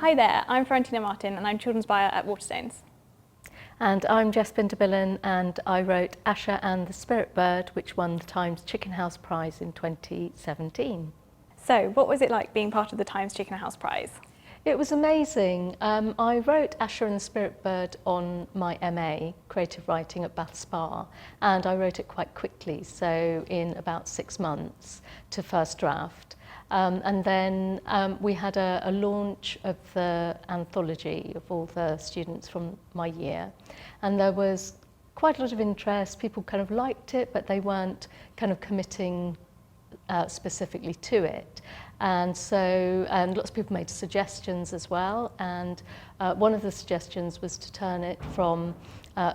Hi there, I'm Florentina Martin and I'm children's buyer at Waterstones. And I'm Jasbinder Bilan and I wrote Asha and the Spirit Bird, which won the Times Chicken House Prize in 2017. So, what was it like being part of the Times Chicken House Prize? It was amazing. I wrote Asha and the Spirit Bird on my MA, Creative Writing at Bath Spa, and I wrote it quite quickly, so in about 6 months to first draft. And then we had a launch of the anthology of all the students from my year, and there was quite a lot of interest. People kind of liked it, but they weren't kind of committing specifically to it. And so lots of people made suggestions as well, and one of the suggestions was to turn it from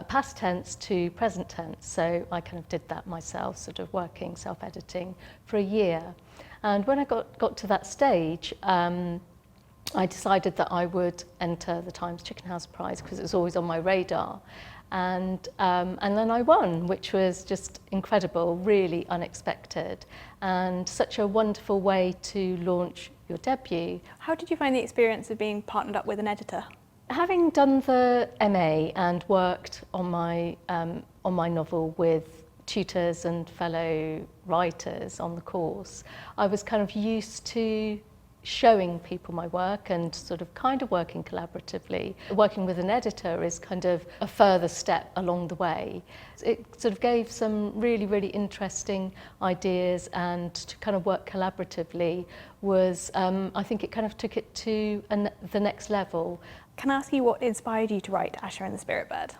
past tense to present tense. So I kind of did that myself, sort of working, self-editing for a year. And when I got to that stage, I decided that I would enter the Times Chicken House Prize because it was always on my radar. And then I won, which was just incredible, really unexpected, and such a wonderful way to launch your debut. How did you find the experience of being partnered up with an editor? Having done the MA and worked on my novel with tutors and fellow writers on the course, I was kind of used to showing people my work and sort of kind of working collaboratively. Working with an editor is kind of a further step along the way. It sort of gave some really, really interesting ideas, and to kind of work collaboratively was, I think it kind of took it to the next level. Can I ask you what inspired you to write Asha and the Spirit Bird?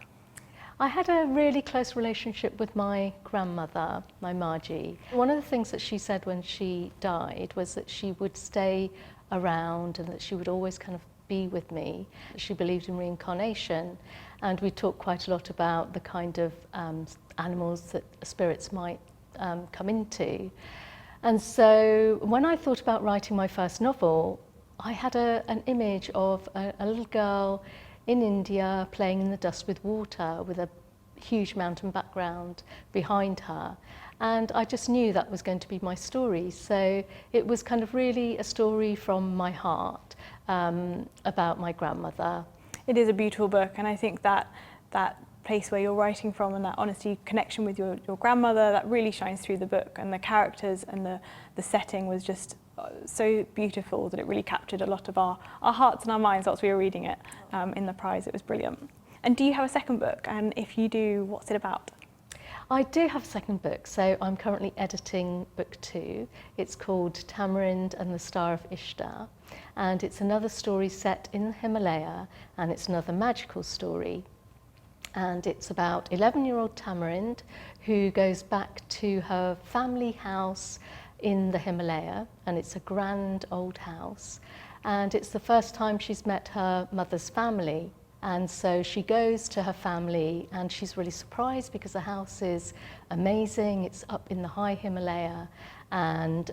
I had a really close relationship with my grandmother, my Margie. One of the things that she said when she died was that she would stay around and that she would always kind of be with me. She believed in reincarnation, and we talked quite a lot about the kind of animals that spirits might come into. And so when I thought about writing my first novel, I had an image of a little girl in India playing in the dust with water with a huge mountain background behind her, and I just knew that was going to be my story. So it was kind of really a story from my heart about my grandmother. It is a beautiful book, and I think that place where you're writing from and that honesty connection with your grandmother, that really shines through the book, and the characters and the setting was just so beautiful that it really captured a lot of our hearts and our minds whilst we were reading it in the prize. It was brilliant. And do you have a second book? And if you do, what's it about? I do have a second book, so I'm currently editing book 2. It's called Tamarind and the Star of Ishtar, and it's another story set in the Himalaya, and it's another magical story. And it's about 11-year-old Tamarind who goes back to her family house in the Himalaya, and it's a grand old house, and it's the first time she's met her mother's family. And so she goes to her family and she's really surprised because the house is amazing. It's up in the high Himalaya, and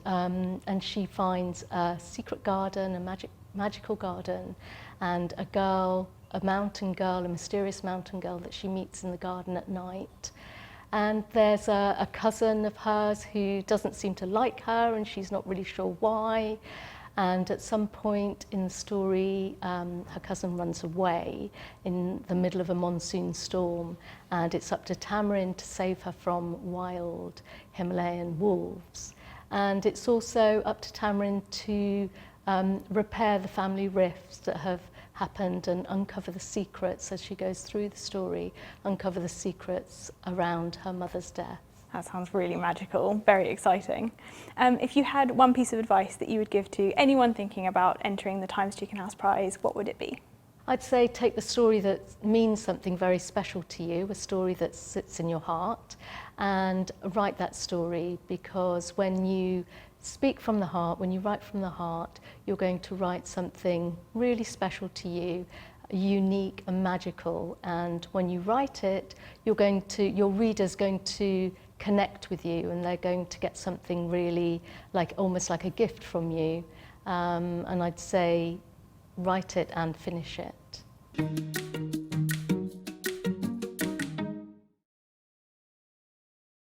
she finds a secret garden, a magical garden, and a girl, a mountain girl, a mysterious mountain girl that she meets in the garden at night. And there's a cousin of hers who doesn't seem to like her, and she's not really sure why. And at some point in the story, her cousin runs away in the middle of a monsoon storm, and it's up to Tamarind to save her from wild Himalayan wolves. And it's also up to Tamarind to repair the family rifts that have happened and uncover the secrets as she goes through the story, uncover the secrets around her mother's death. That sounds really magical, very exciting. If you had one piece of advice that you would give to anyone thinking about entering the Times Chicken House Prize, what would it be? I'd say take the story that means something very special to you, a story that sits in your heart, and write that story, because when you speak from the heart, when you write from the heart, you're going to write something really special to you, unique and magical. And when you write it, your reader's going to connect with you, and they're going to get something really almost like a gift from you. And I'd say write it and finish it.